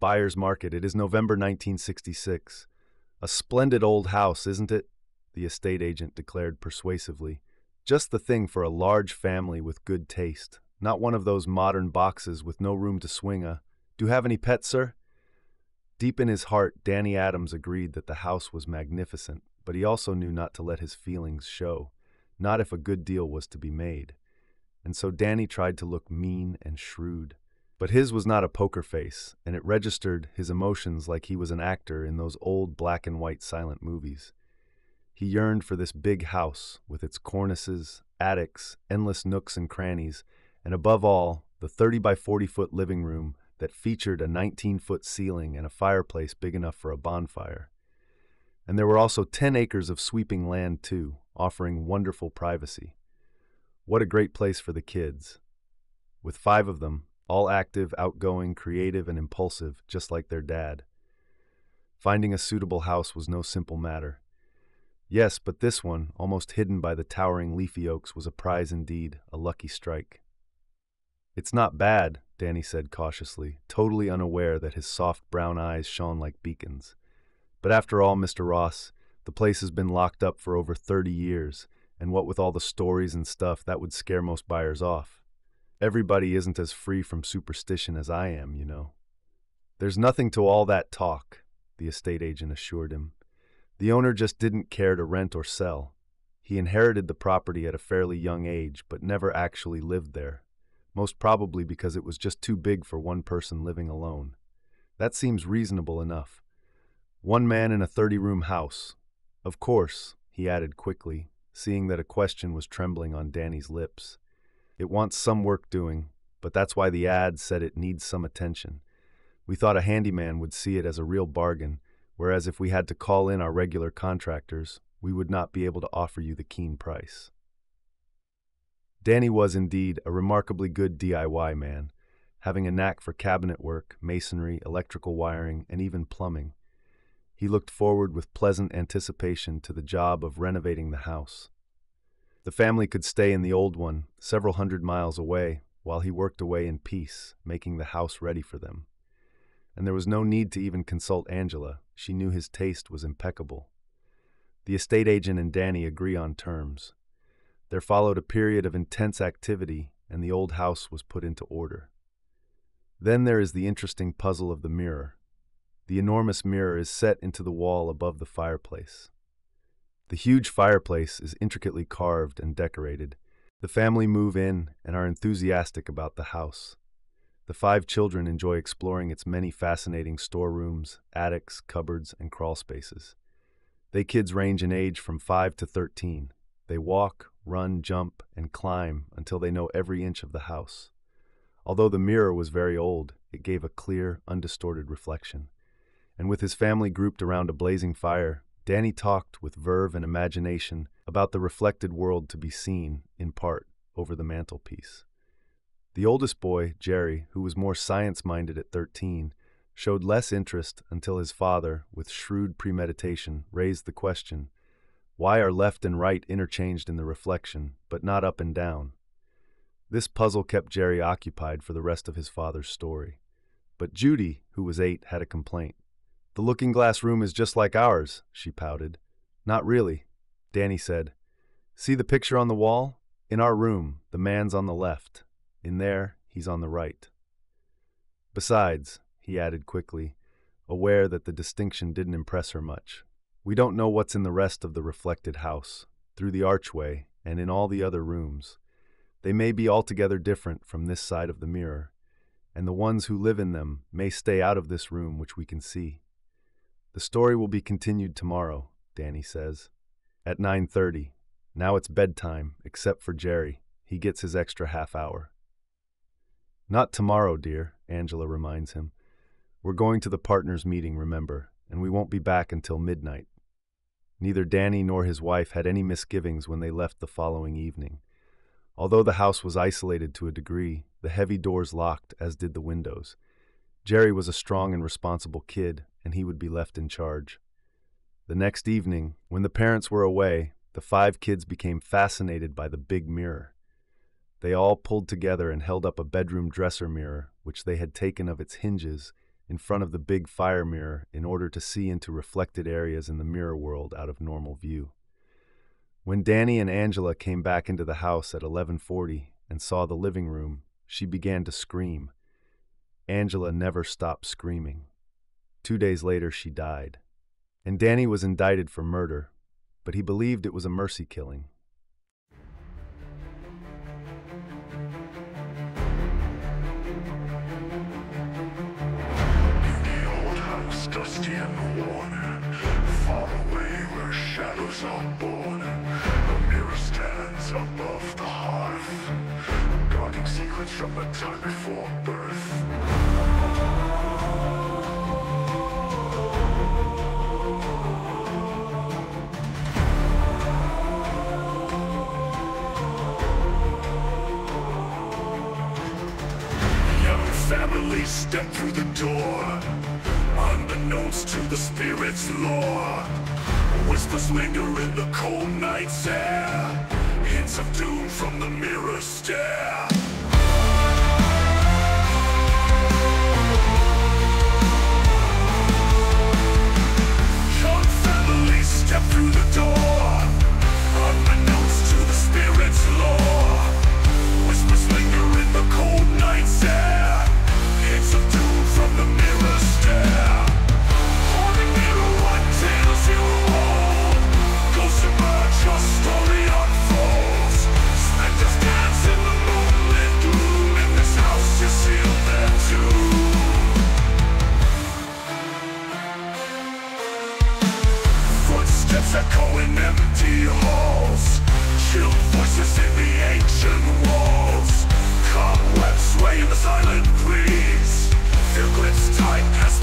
Buyer's Market. It is November 1966. A splendid old house, isn't it? The estate agent declared persuasively. Just the thing for a large family with good taste. Not one of those modern boxes with no room to swing a. Do you have any pets, sir? Deep in his heart, Danny Adams agreed that the house was magnificent, but he also knew not to let his feelings show, not if a good deal was to be made. And so Danny tried to look mean and shrewd. But his was not a poker face, and it registered his emotions like he was an actor in those old black and white silent movies. He yearned for this big house, with its cornices, attics, endless nooks and crannies, and above all, the 30 by 40-foot living room that featured a 19-foot ceiling and a fireplace big enough for a bonfire. And there were also 10 acres of sweeping land, too, offering wonderful privacy. What a great place for the kids. With 5 of them, all active, outgoing, creative, and impulsive, just like their dad. Finding a suitable house was no simple matter. Yes, but this one, almost hidden by the towering leafy oaks, was a prize indeed, a lucky strike. It's not bad, Danny said cautiously, totally unaware that his soft brown eyes shone like beacons. But after all, Mr. Ross, the place has been locked up for over 30 years, and what with all the stories and stuff, that would scare most buyers off. Everybody isn't as free from superstition as I am, you know. There's nothing to all that talk, the estate agent assured him. The owner just didn't care to rent or sell. He inherited the property at a fairly young age, but never actually lived there, most probably because it was just too big for one person living alone. That seems reasonable enough. One man in a 30-room house. Of course, he added quickly, seeing that a question was trembling on Danny's lips. It wants some work doing, but that's why the ad said it needs some attention. We thought a handyman would see it as a real bargain, whereas if we had to call in our regular contractors, we would not be able to offer you the keen price. Danny was indeed a remarkably good DIY man, having a knack for cabinet work, masonry, electrical wiring, and even plumbing. He looked forward with pleasant anticipation to the job of renovating the house. The family could stay in the old one, several hundred miles away, while he worked away in peace, making the house ready for them. And there was no need to even consult Angela. She knew his taste was impeccable. The estate agent and Danny agree on terms. There followed a period of intense activity, and the old house was put into order. Then there is the interesting puzzle of the mirror. The enormous mirror is set into the wall above the fireplace. The huge fireplace is intricately carved and decorated. The family move in and are enthusiastic about the house. The 5 children enjoy exploring its many fascinating storerooms, attics, cupboards, and crawl spaces. They kids range in age from 5 to 13. They walk, run, jump, and climb until they know every inch of the house. Although the mirror was very old, it gave a clear, undistorted reflection. And with his family grouped around a blazing fire, Danny talked with verve and imagination about the reflected world to be seen, in part, over the mantelpiece. The oldest boy, Jerry, who was more science-minded at 13, showed less interest until his father, with shrewd premeditation, raised the question, why are left and right interchanged in the reflection, but not up and down? This puzzle kept Jerry occupied for the rest of his father's story. But Judy, who was 8, had a complaint. The looking-glass room is just like ours, she pouted. Not really, Danny said. See the picture on the wall? In our room, the man's on the left. In there, he's on the right. Besides, he added quickly, aware that the distinction didn't impress her much, we don't know what's in the rest of the reflected house, through the archway, and in all the other rooms. They may be altogether different from this side of the mirror, and the ones who live in them may stay out of this room which we can see. The story will be continued tomorrow, Danny says. At 9:30. Now it's bedtime, except for Jerry. He gets his extra half hour. Not tomorrow, dear, Angela reminds him. We're going to the partners' meeting, remember, and we won't be back until midnight. Neither Danny nor his wife had any misgivings when they left the following evening. Although the house was isolated to a degree, the heavy doors locked, as did the windows. Jerry was a strong and responsible kid, and he would be left in charge. The next evening, when the parents were away, the 5 kids became fascinated by the big mirror. They all pulled together and held up a bedroom dresser mirror, which they had taken of its hinges in front of the big fire mirror in order to see into reflected areas in the mirror world out of normal view. When Danny and Angela came back into the house at 11:40 and saw the living room, she began to scream. Angela never stopped screaming. 2 days later, she died. And Danny was indicted for murder, but he believed it was a mercy killing. Dusty and worn, far away where shadows are born. A mirror stands above the hearth, guarding secrets from a time before birth. Young families step through the door, unbeknownst to the spirit's lore. Whispers linger in the cold night's air, hints of doom from the mirror stare. Young families step through the door, unbeknownst to the spirit's lore. Whispers linger in the cold night's air, hints of doom from the mirror stare. Your story unfolds. Specters dance in the moonlit gloom. In this house you seal their doom. Footsteps echo in empty halls, chilled voices in the ancient walls. Cobwebs sway in the silent breeze. Fear grips tight past